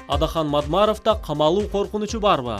Адахан Мадмаровда камалуу коркунучу барбы?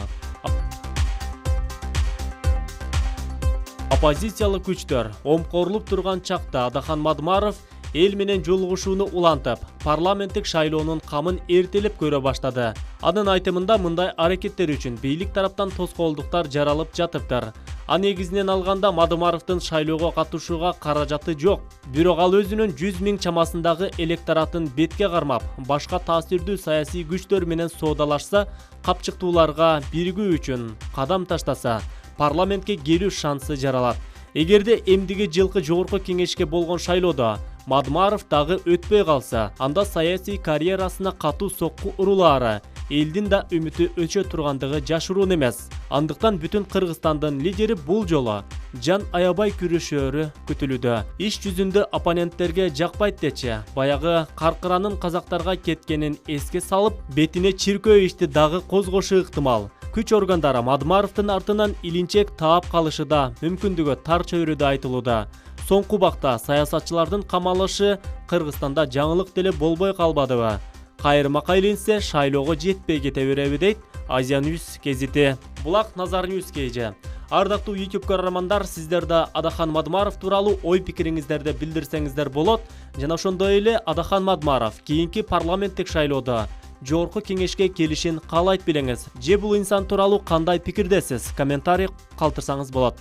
Оппозициялык күчтөр омкорлуп турган чакта Адахан Мадмаров эл менен жолугушууну улантып, парламенттик шайлоонун камын эртелеп көрө баштады. Анын айтымында мындай аракеттер үчүн бийлик тараптан тоскоолдуктар жаралып жатыптыр. А негизинен алганда Мадмаровдун шайлоого катышууга каражаты жок. Бирок ал өзүнүн 100 000 чамасындагы электоратын бетке кармап, башка таасирдүү саясий күчтөр менен соодалашса, капчыктууларга биригүү үчүн кадам таштаса, парламентке келүү шансы жаралат. Эгерде эмдиги жылкы жогорку кеңешке болгон шайлоодо Мадмаров дагы өтпөй калса, анда саясий карьерасына катуу сокку урулаары, элдин да үмүтү өчө тургандыгы жашыруун эмес. Андыктан бүтүн Кыргызстандын лидери бул жолу жан аябай күрөшөөрү күтүлүүдө. Иш жүзүндө оппоненттерге жакпайт дечи, баягы каркыранын казактарга кеткенин эске салып, бетине чиркөө ишти дагы козгошу ыктымал. Күч органдары Мадмаровдун артынан илинчек таап калышы да мүмкүндүгү тар чөйрөдө айтылууда. Соңку убакта саясатчылардын камалышы Кыргызстанда жаңылык деле болбой калбадыбы? Кайрыма илинсе шайлоого жетпей кете береби дейт Азия News гезити. Булак Назар News кейжи. Ардактуу YouTube көрөрмандар, сиздер да Адахан Мадмаров тууралуу ой пикириңиздерди билдирсеңиздер болот. Жана ошондой эле Адахан Мадмаров кийинки парламенттик шайлоодо жогорку кеңешке келишин каалайт белеңиз. Же бул инсан тууралуу кандай пикирдесиз? Комментарий калтырсаңыз болот.